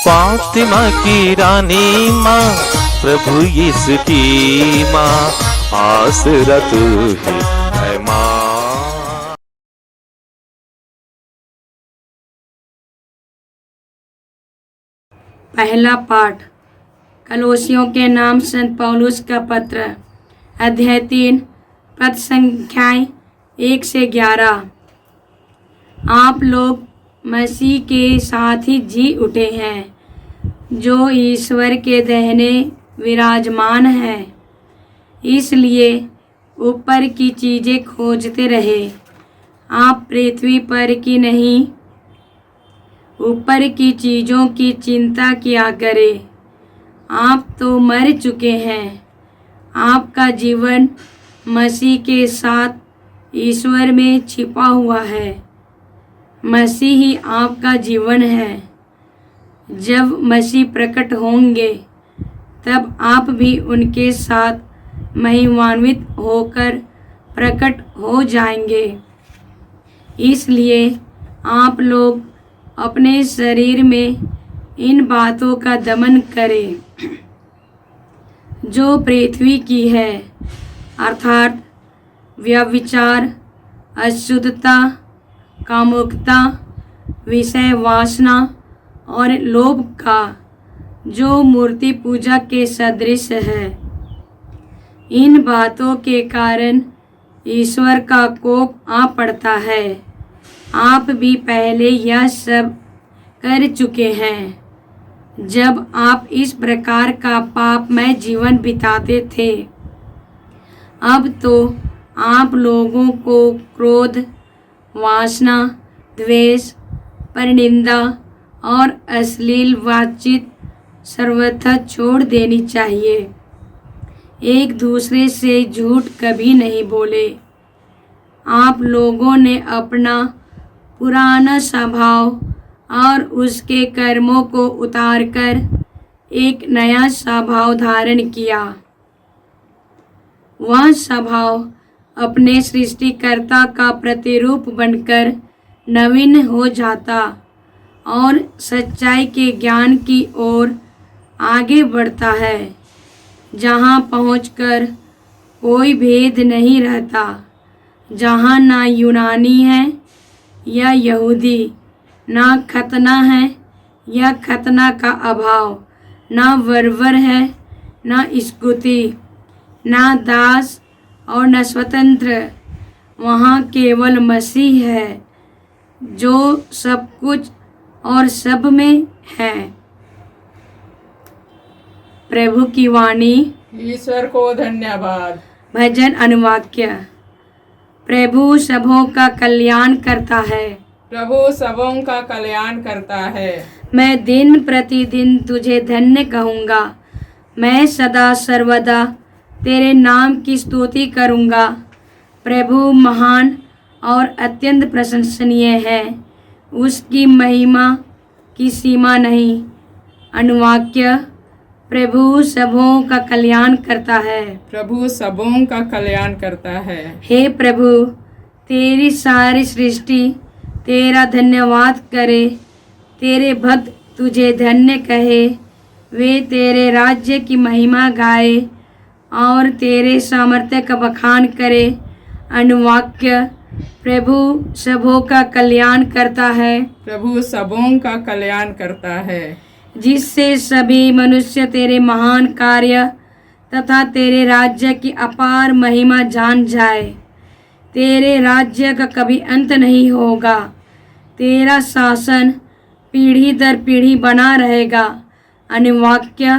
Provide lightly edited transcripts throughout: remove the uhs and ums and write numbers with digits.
फातिमा की रानी माँ, प्रभु यीशु की माँ, आसरा तू ही है माँ। पहला पाठ कलोसियों के नाम संत पौलुस का पत्र, अध्याय 3, पद संख्याएं 1 से 11। आप लोग मसीह के साथ ही जी उठे हैं, जो ईश्वर के दाहिने विराजमान है। इसलिए ऊपर की चीज़ें खोजते रहे, आप पृथ्वी पर की नहीं, ऊपर की चीज़ों की चिंता किया करें। आप तो मर चुके हैं, आपका जीवन मसीह के साथ ईश्वर में छिपा हुआ है। मसीह ही आपका जीवन है। जब मसीह प्रकट होंगे, तब आप भी उनके साथ महिमान्वित होकर प्रकट हो जाएंगे। इसलिए आप लोग अपने शरीर में इन बातों का दमन करें जो पृथ्वी की है, अर्थात व्यभिचार, अशुद्धता, कामुकता, विषय वासना और लोभ का, जो मूर्ति पूजा के सदृश है। इन बातों के कारण ईश्वर का कोप आ पड़ता है। आप भी पहले यह सब कर चुके हैं, जब आप इस प्रकार का पापमय जीवन बिताते थे। अब तो आप लोगों को क्रोध, वासना, द्वेष, परनिंदा और अश्लील बातचीत सर्वथा छोड़ देनी चाहिए। एक दूसरे से झूठ कभी नहीं बोले। आप लोगों ने अपना पुराना स्वभाव और उसके कर्मों को उतारकर एक नया स्वभाव धारण किया। वह स्वभाव अपने सृष्टिकर्ता का प्रतिरूप बनकर नवीन हो जाता और सच्चाई के ज्ञान की ओर आगे बढ़ता है, जहाँ पहुंचकर कोई भेद नहीं रहता, जहाँ ना यूनानी है या यहूदी, ना खतना है या खतना का अभाव, ना बर्बर है ना इस्कुती, ना दास और न स्वतंत्र। वहाँ केवल मसीह है, जो सब कुछ और सब में है। प्रभु की वाणी। ईश्वर को धन्यवाद। भजन अनुवाक्य। प्रभु सबों का कल्याण करता है। प्रभु सबों का कल्याण करता है। मैं दिन प्रतिदिन तुझे धन्य कहूँगा। मैं सदा सर्वदा तेरे नाम की स्तुति करूँगा। प्रभु महान और अत्यंत प्रशंसनीय है, उसकी महिमा की सीमा नहीं। अनुवाक्य। प्रभु सबों का कल्याण करता है। प्रभु सबों का कल्याण करता है। हे प्रभु, तेरी सारी सृष्टि तेरा धन्यवाद करे। तेरे भक्त तुझे धन्य कहे। वे तेरे राज्य की महिमा गाए और तेरे सामर्थ्य का बखान करे। अनुवाक्य। प्रभु सबों का कल्याण करता है। प्रभु सबों का कल्याण करता है, जिससे सभी मनुष्य तेरे महान कार्य तथा तेरे राज्य की अपार महिमा जान जाए। तेरे राज्य का कभी अंत नहीं होगा। तेरा शासन पीढ़ी दर पीढ़ी बना रहेगा। अनुवाक्य।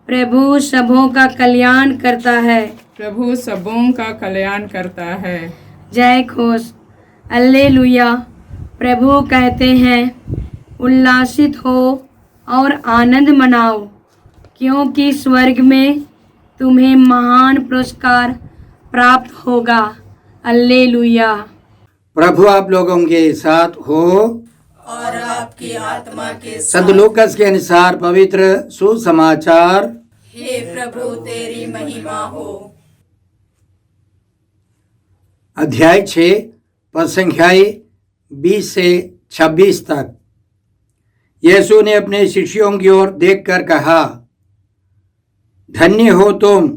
प्रभु सबों का कल्याण करता है। प्रभु सबों का कल्याण करता है। जय घोष। हालेलुया। प्रभु कहते हैं, उल्लासित हो और आनंद मनाओ, क्योंकि स्वर्ग में तुम्हें महान पुरस्कार प्राप्त होगा। हालेलुया। प्रभु आप लोगों के साथ हो और आपकी आत्मा के साथ। संत लूकास के अनुसार पवित्र सुसमाचार। हे प्रभु तेरी महिमा हो। अध्याय 6 पद संख्याएं 20 से 26 तक। यीशु ने अपने शिष्यों की ओर देखकर कहा, धन्य हो तुम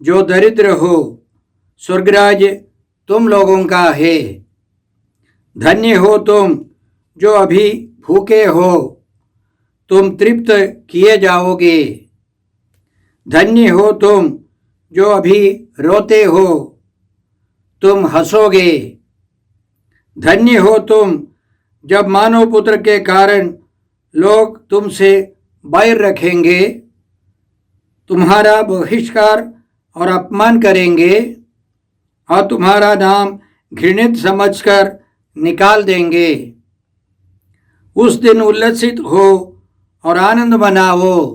जो दरिद्र हो, स्वर्गराज तुम लोगों का है। धन्य हो तुम जो अभी भूखे हो, तुम तृप्त किए जाओगे। धन्य हो तुम जो अभी रोते हो, तुम हंसोगे। धन्य हो तुम जब मानव पुत्र के कारण लोग तुमसे बैर रखेंगे, तुम्हारा बहिष्कार और अपमान करेंगे और तुम्हारा नाम घृणित समझकर निकाल देंगे। उस दिन उल्लसित हो और आनंद मनाओ,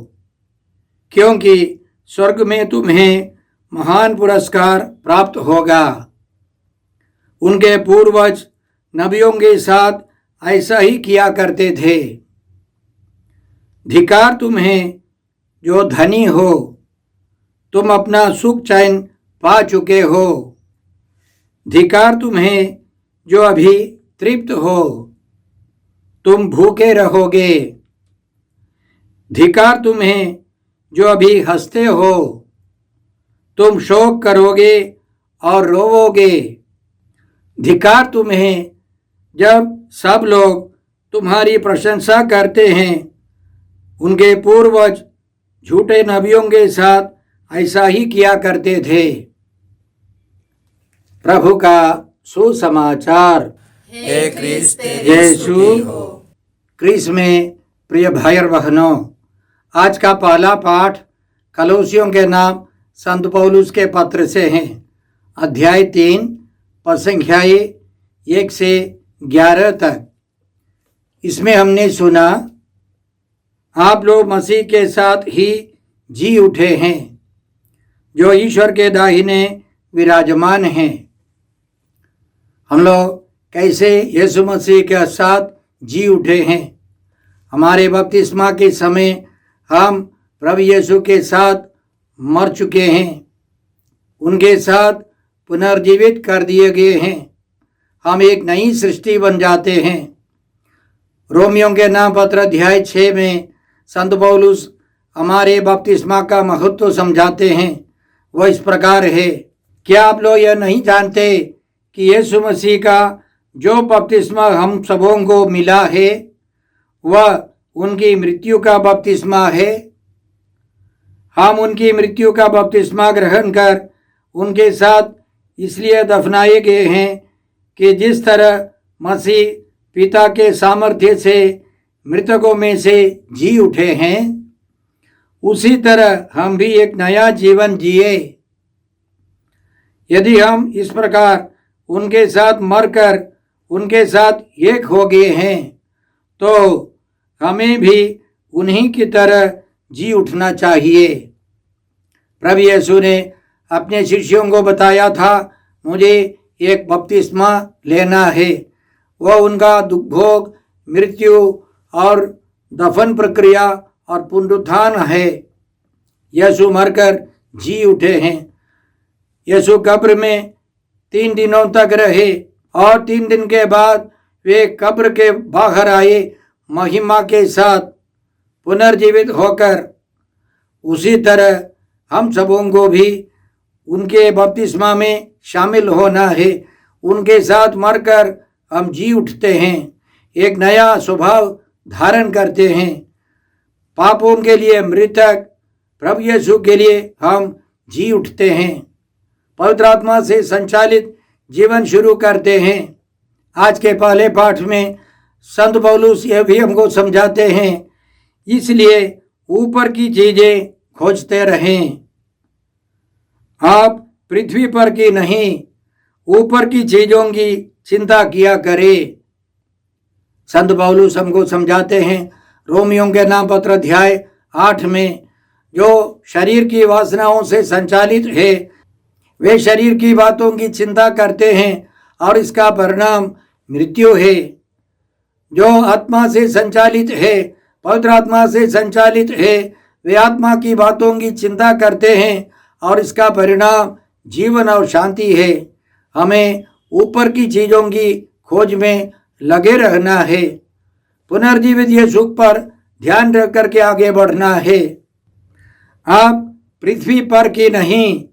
क्योंकि स्वर्ग में तुम्हें महान पुरस्कार प्राप्त होगा। उनके पूर्वज नबियों के साथ ऐसा ही किया करते थे। धिक्कार तुम्हें जो धनी हो, तुम अपना सुख चैन पा चुके हो। धिक्कार तुम्हें जो अभी तृप्त हो, तुम भूखे रहोगे। धिक्कार तुम्हें जो अभी हंसते हो, तुम शोक करोगे और रोवोगे। धिक्कार तुम्हें जब सब लोग तुम्हारी प्रशंसा करते हैं। उनके पूर्वज झूठे नबियों के साथ ऐसा ही किया करते थे। प्रभु का सुसमाचार। हे क्रिस्त तेरी यीशु स्तुति हो। क्रिस में प्रिय भाई और बहनों, आज का पहला पाठ कलोसियों के नाम संत पौलुस के पत्र से है। अध्याय 3 पद संख्याएं 1 से 11 तक। इसमें हमने सुना, आप लोग मसीह के साथ ही जी उठे हैं, जो ईश्वर के दाहिने विराजमान हैं। हम लोग कैसे यीशु मसीह के साथ जी उठे हैं। हमारे बपतिस्मा के समय हम प्रभु यीशु के साथ मर चुके हैं, उनके साथ पुनर्जीवित कर दिए गए हैं। हम एक नई सृष्टि बन जाते हैं। रोमियों के नाम पत्र अध्याय 6 में संत पौलुस हमारे बपतिस्मा का महत्व समझाते हैं। वह इस प्रकार है, क्या आप लोग यह नहीं जानते कि यीशु मसीह का जो बपतिस्मा हम सबों को मिला है, वह उनकी मृत्यु का बपतिस्मा है। हम उनकी मृत्यु का बपतिस्मा ग्रहण कर उनके साथ इसलिए दफनाए गए हैं कि जिस तरह मसीह पिता के सामर्थ्य से मृतकों में से जी उठे हैं, उसी तरह हम भी एक नया जीवन जिए। यदि हम इस प्रकार उनके साथ मरकर उनके साथ एक हो गए हैं, तो हमें भी उन्हीं की तरह जी उठना चाहिए। प्रभु यीशु ने अपने शिष्यों को बताया था, मुझे एक बपतिस्मा लेना है। वह उनका दुख भोग, मृत्यु और दफन प्रक्रिया और पुनरुत्थान है। यीशु मरकर जी उठे हैं। यीशु कब्र में 3 दिनों तक रहे और 3 दिन के बाद वे कब्र के बाहर आए महिमा के साथ पुनर्जीवित होकर। उसी तरह हम सबों को भी उनके बपतिस्मा में शामिल होना है। उनके साथ मरकर हम जी उठते हैं, एक नया स्वभाव धारण करते हैं। पापों के लिए मृतक, प्रभु यीशु के लिए हम जी उठते हैं। पवित्र आत्मा से संचालित जीवन शुरू करते हैं। आज के पहले पाठ में संत पौलुस यह भी हमको समझाते हैं, इसलिए ऊपर की चीजें खोजते रहें। आप पृथ्वी पर की नहीं, ऊपर की चीजों की चिंता किया करें। संत पौलुस हमको समझाते हैं रोमियों के नाम पत्र अध्याय 8 में, जो शरीर की वासनाओं से संचालित है, वे शरीर की बातों की चिंता करते हैं और इसका परिणाम मृत्यु है। जो आत्मा से संचालित है, पवित्र आत्मा से संचालित है, वे आत्मा की बातों की चिंता करते हैं और इसका परिणाम जीवन और शांति है। हमें ऊपर की चीज़ों की खोज में लगे रहना है। पुनर्जीवित यीशु पर ध्यान रख करके आगे बढ़ना है। आप पृथ्वी पर की नहीं,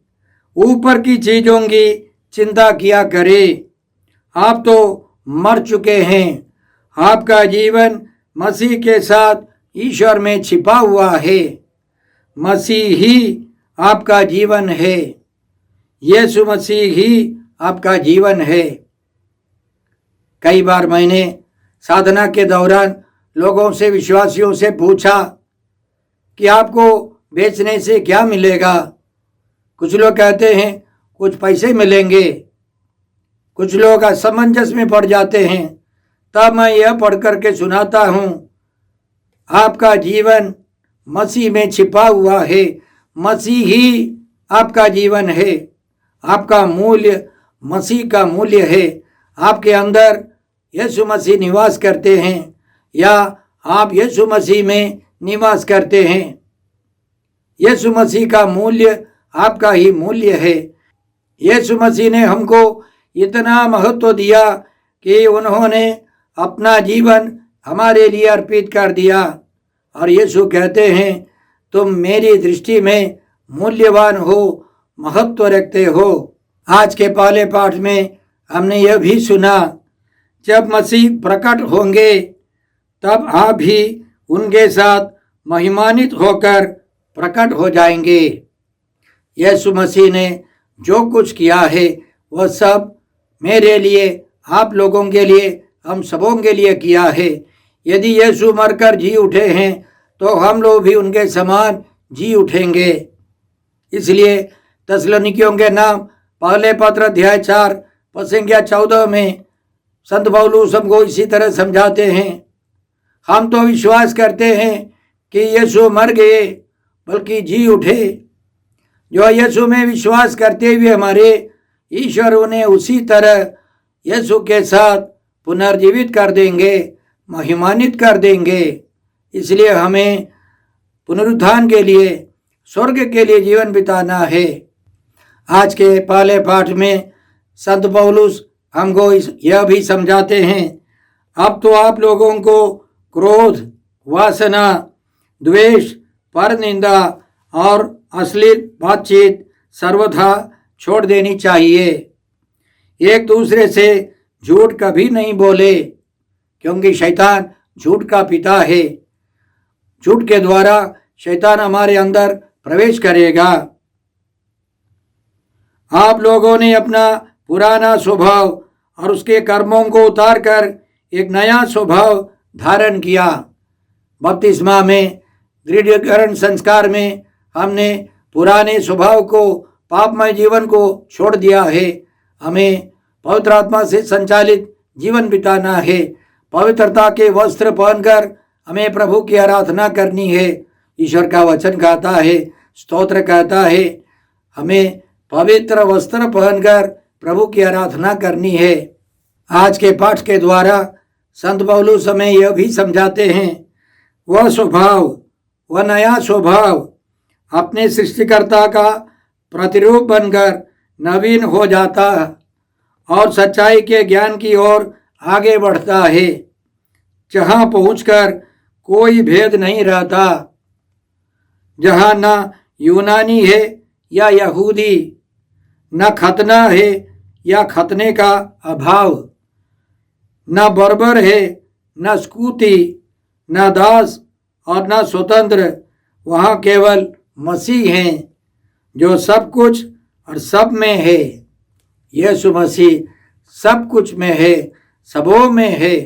ऊपर की चीजों की चिंता किया करें। आप तो मर चुके हैं। आपका जीवन मसीह के साथ ईश्वर में छिपा हुआ है। मसीह ही आपका जीवन है। यीशु मसीह ही आपका जीवन है। कई बार मैंने साधना के दौरान लोगों से, विश्वासियों से पूछा कि आपको बेचने से क्या मिलेगा। कुछ लोग कहते हैं कुछ पैसे मिलेंगे, कुछ लोग असमंजस में पड़ जाते हैं। तब मैं यह पढ़ करके सुनाता हूँ, आपका जीवन मसीह में छिपा हुआ है। मसीह ही आपका जीवन है। आपका मूल्य मसीह का मूल्य है। आपके अंदर यीशु मसीह निवास करते हैं या आप यीशु मसीह में निवास करते हैं। यीशु मसीह का मूल्य आपका ही मूल्य है। यीशु मसीह ने हमको इतना महत्व दिया कि उन्होंने अपना जीवन हमारे लिए अर्पित कर दिया। और यीशु कहते हैं, तुम मेरी दृष्टि में मूल्यवान हो, महत्व रखते हो। आज के पहले पाठ में हमने यह भी सुना, जब मसीह प्रकट होंगे तब आप भी उनके साथ महिमान्वित होकर प्रकट हो जाएंगे। यीशु मसीह ने जो कुछ किया है वह सब मेरे लिए, आप लोगों के लिए, हम सबों के लिए किया है। यदि यीशु मरकर जी उठे हैं तो हम लोग भी उनके समान जी उठेंगे। इसलिए तसलोनिकियों के नाम पहले पत्र अध्याय 4 पद संख्या 14 में संत पौलुस हमको इसी तरह समझाते हैं, हम तो विश्वास करते हैं कि यीशु मर गए बल्कि जी उठे। जो यीशु में विश्वास करते हुए हमारे ईश्वर उन्हें उसी तरह यीशु के साथ पुनर्जीवित कर देंगे, महिमान्वित कर देंगे। इसलिए हमें पुनरुत्थान के लिए, स्वर्ग के लिए जीवन बिताना है। आज के पहले पाठ में संत पौलुस हमको यह भी समझाते हैं, अब तो आप लोगों को क्रोध, वासना, द्वेष, परनिंदा और अश्लील बातचीत सर्वथा छोड़ देनी चाहिए। एक दूसरे से झूठ कभी नहीं बोले, क्योंकि शैतान झूठ का पिता है। झूठ के द्वारा शैतान हमारे अंदर प्रवेश करेगा। आप लोगों ने अपना पुराना स्वभाव और उसके कर्मों को उतारकर एक नया स्वभाव धारण किया। बपतिस्मा में, दृढ़ीकरण संस्कार में हमने पुराने स्वभाव को, पापमय जीवन को छोड़ दिया है। हमें पवित्र आत्मा से संचालित जीवन बिताना है। पवित्रता के वस्त्र पहनकर हमें प्रभु की आराधना करनी है। ईश्वर का वचन कहता है, स्तोत्र कहता है, हमें पवित्र वस्त्र पहनकर प्रभु की आराधना करनी है। आज के पाठ के द्वारा संत पौलुस हमें यह भी समझाते हैं, वह स्वभाव, वह नया स्वभाव अपने सृष्टिकर्ता का प्रतिरूप बनकर नवीन हो जाता और सच्चाई के ज्ञान की ओर आगे बढ़ता है, जहाँ पहुंचकर कोई भेद नहीं रहता, जहाँ ना यूनानी है या यहूदी, न खतना है या खतने का अभाव, न बर्बर है, न स्कूती, न दास और न स्वतंत्र। वहाँ केवल मसीह हैं जो सब कुछ और सब में है। यीशु मसीह सब कुछ में है, सबों में है।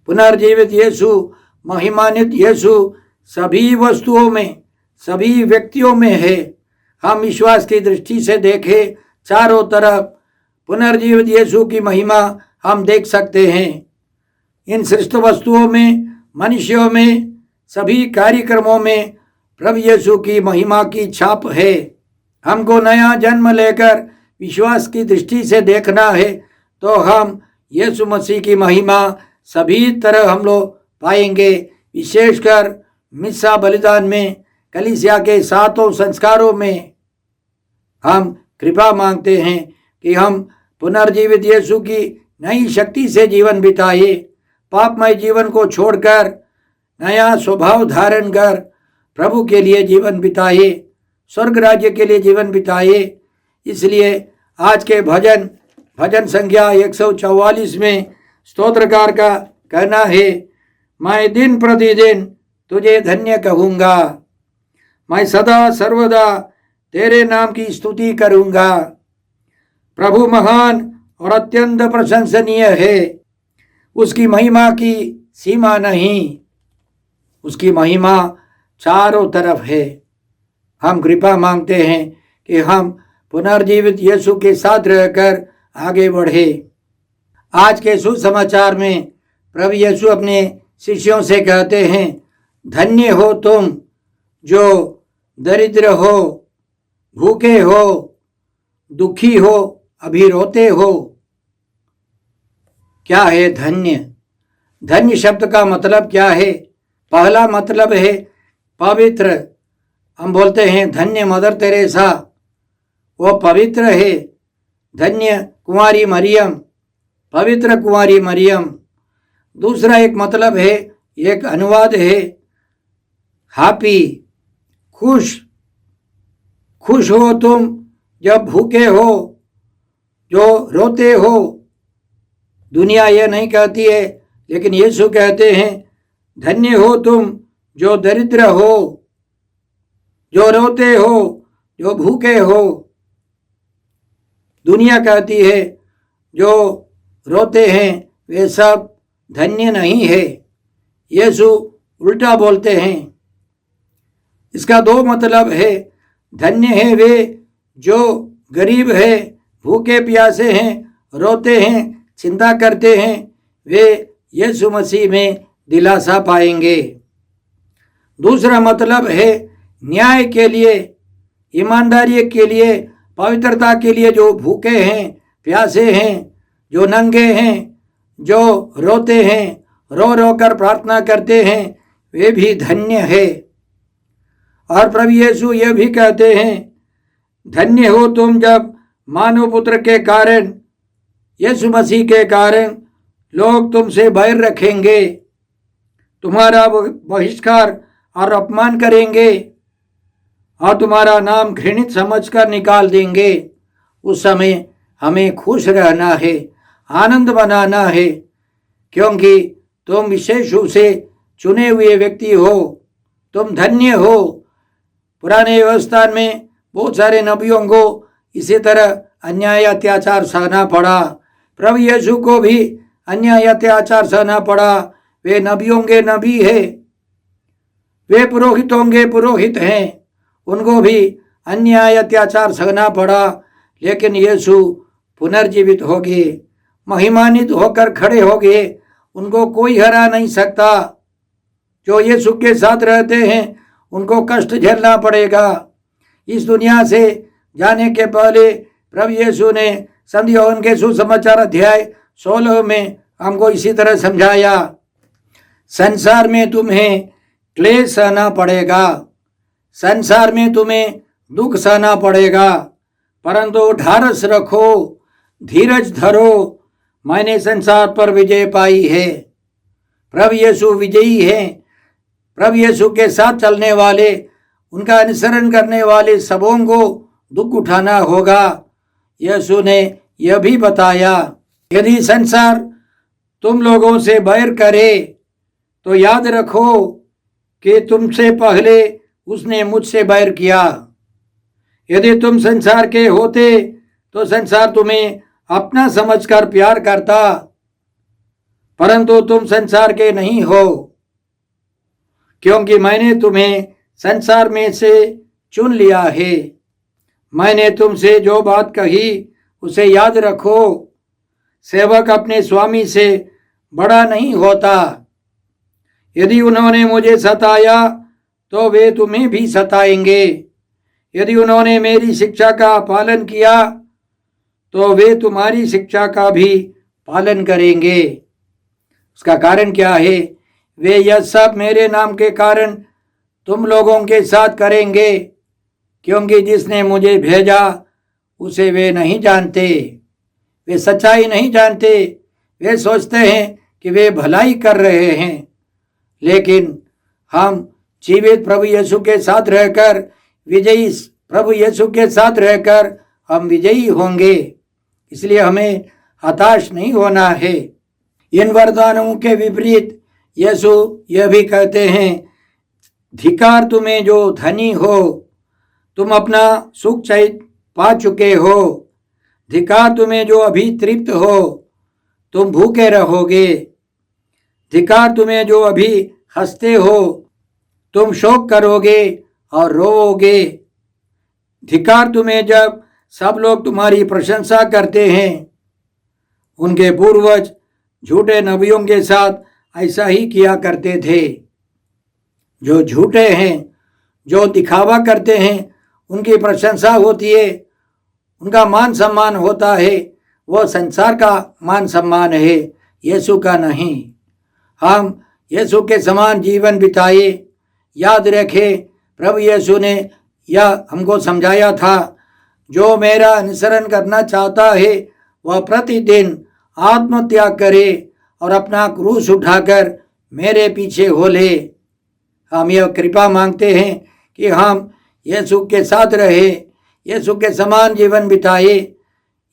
पुनर्जीवित यीशु, महिमान्वित यीशु सभी वस्तुओं में, सभी व्यक्तियों में है। हम विश्वास की दृष्टि से देखें, चारों तरफ पुनर्जीवित यीशु की महिमा हम देख सकते हैं। इन सृष्ट वस्तुओं में, मनुष्यों में, सभी कार्यक्रमों में प्रभु यीशु की महिमा की छाप है। हमको नया जन्म लेकर विश्वास की दृष्टि से देखना है तो हम यीशु मसीह की महिमा सभी तरह हम लोग पाएंगे। विशेषकर मिस्सा बलिदान में, कलीसिया के 7 संस्कारों में हम कृपा मांगते हैं कि हम पुनर्जीवित यीशु की नई शक्ति से जीवन बिताए, पापमय जीवन को छोड़कर नया स्वभाव धारण कर प्रभु के लिए जीवन बिताए, स्वर्ग राज्य के लिए जीवन बिताए। इसलिए आज के भजन संख्या 144 में स्तोत्रकार का कहना है, मैं दिन प्रतिदिन तुझे धन्य कहूँगा, मैं सदा सर्वदा तेरे नाम की स्तुति करूँगा। प्रभु महान और अत्यंत प्रशंसनीय है, उसकी महिमा की सीमा नहीं, उसकी महिमा चारों तरफ है। हम कृपा मांगते हैं कि हम पुनर्जीवित यीशु के साथ रहकर आगे बढ़े। आज के सुसमाचार में प्रभु यीशु अपने शिष्यों से कहते हैं, धन्य हो तुम जो दरिद्र हो, भूखे हो, दुखी हो, अभी रोते हो। क्या है धन्य? धन्य शब्द का मतलब क्या है? पहला मतलब है पवित्र। हम बोलते हैं धन्य मदर तेरेसा, वो पवित्र है। धन्य कुंवारी मरियम, पवित्र कुंवारी मरियम। दूसरा एक मतलब है, एक अनुवाद है हैप्पी, खुश। खुश हो तुम जब भूखे हो, जो रोते हो। दुनिया ये नहीं कहती है, लेकिन यीशु कहते हैं, धन्य हो तुम जो दरिद्र हो, जो रोते हो, जो भूखे हो। दुनिया कहती है जो रोते हैं वे सब धन्य नहीं है। यीशु उल्टा बोलते हैं। इसका दो मतलब है, धन्य है वे जो गरीब है, भूखे प्यासे हैं, रोते हैं, चिंता करते हैं, वे यीशु मसीह में दिलासा पाएंगे। दूसरा मतलब है न्याय के लिए, ईमानदारी के लिए, पवित्रता के लिए जो भूखे हैं, प्यासे हैं, जो नंगे हैं, जो रोते हैं, रो रो कर प्रार्थना करते हैं, वे भी धन्य है। और प्रभु यीशु ये भी कहते हैं, धन्य हो तुम जब मानव पुत्र के कारण, यीशु मसीह के कारण लोग तुमसे बैर रखेंगे, तुम्हारा बहिष्कार और अपमान करेंगे और तुम्हारा नाम घृणित समझकर निकाल देंगे। उस समय हमें खुश रहना है, आनंद मनाना है, क्योंकि तुम विशेष रूप से चुने हुए व्यक्ति हो, तुम धन्य हो। पुराने व्यवस्था में बहुत सारे नबियों को इसी तरह अन्याय अत्याचार सहना पड़ा। प्रभु यीशु को भी अन्याय अत्याचार सहना पड़ा। वे नबियों के नबी है, वे पुरोहितों के पुरोहित हैं, उनको भी अन्याय अत्याचार सहना पड़ा। लेकिन यीशु पुनर्जीवित हो गए, महिमान्वित होकर खड़े हो गए, उनको कोई हरा नहीं सकता। जो यीशु के साथ रहते हैं उनको कष्ट झेलना पड़ेगा। इस दुनिया से जाने के पहले प्रभु यीशु ने संत यूहन्ना के सुसमाचार अध्याय 16 में हमको इसी तरह समझाया, संसार में तुम्हें क्लेश सहना पड़ेगा, संसार में तुम्हें दुख सहना पड़ेगा, परंतु ढारस रखो, धीरज धरो, मैंने संसार पर विजय पाई है। प्रभु यीशु विजयी है। प्रभु यीशु के साथ चलने वाले, उनका अनुसरण करने वाले सबों को दुख उठाना होगा। यीशु ने यह भी बताया, यदि संसार तुम लोगों से बैर करे तो याद रखो कि तुमसे पहले उसने मुझसे बैर किया। यदि तुम संसार के होते तो संसार तुम्हें अपना समझकर प्यार करता, परंतु तुम संसार के नहीं हो, क्योंकि मैंने तुम्हें संसार में से चुन लिया है। मैंने तुमसे जो बात कही उसे याद रखो। सेवक अपने स्वामी से बड़ा नहीं होता। यदि उन्होंने मुझे सताया तो वे तुम्हें भी सताएंगे। यदि उन्होंने मेरी शिक्षा का पालन किया तो वे तुम्हारी शिक्षा का भी पालन करेंगे। उसका कारण क्या है? वे यह सब मेरे नाम के कारण तुम लोगों के साथ करेंगे, क्योंकि जिसने मुझे भेजा उसे वे नहीं जानते, वे सच्चाई नहीं जानते। वे सोचते हैं कि वे भलाई कर रहे हैं, लेकिन हम जीवित प्रभु यीशु के साथ रहकर विजयी प्रभु यीशु के साथ रहकर हम विजयी होंगे। इसलिए हमें हताश नहीं होना है। इन वरदानों के विपरीत यीशु यह भी कहते हैं, धिक्कार तुम्हें जो धनी हो, तुम अपना सुख चैन पा चुके हो। धिक्कार तुम्हें जो अभी तृप्त हो, तुम भूखे रहोगे। धिक्कार तुम्हें जो अभी हंसते हो, तुम शोक करोगे और रोओगे। धिक्कार तुम्हें जब सब लोग तुम्हारी प्रशंसा करते हैं। उनके पूर्वज झूठे नबियों के साथ ऐसा ही किया करते थे। जो झूठे हैं, जो दिखावा करते हैं, उनकी प्रशंसा होती है, उनका मान सम्मान होता है। वो संसार का मान सम्मान है, यीशु का नहीं। हम यीशु के समान जीवन बिताए। याद रखें, प्रभु यीशु ने यह हमको समझाया था, जो मेरा अनुसरण करना चाहता है वह प्रतिदिन आत्मत्याग करे और अपना क्रूस उठाकर मेरे पीछे हो ले। हम यह कृपा मांगते हैं कि हम यीशु के साथ रहे, यीशु के समान जीवन बिताए,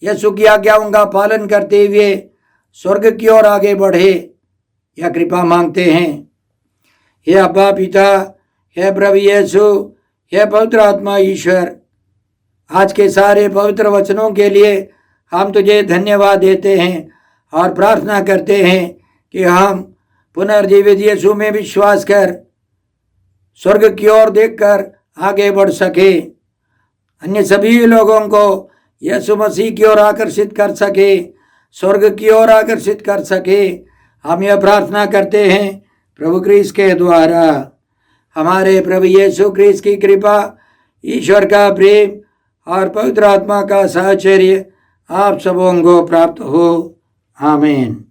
यीशु की आज्ञाओं का पालन करते हुए स्वर्ग की ओर आगे बढ़े। यह कृपा मांगते हैं। हे अब्बा पिता, हे प्रभु यीशु, हे पवित्र आत्मा ईश्वर, आज के सारे पवित्र वचनों के लिए हम तुझे धन्यवाद देते हैं और प्रार्थना करते हैं कि हम पुनर्जीवित यीशु में विश्वास कर स्वर्ग की ओर देखकर आगे बढ़ सके, अन्य सभी लोगों को यीशु मसीह की ओर आकर्षित कर सके, स्वर्ग की ओर आकर्षित कर सके। हम यह प्रार्थना करते हैं प्रभु क्रिस्त के द्वारा। हमारे प्रभु यीशु क्रिस्त की कृपा, ईश्वर का प्रेम और पवित्र आत्मा का साहचर्य आप सबों को प्राप्त हो। आमीन।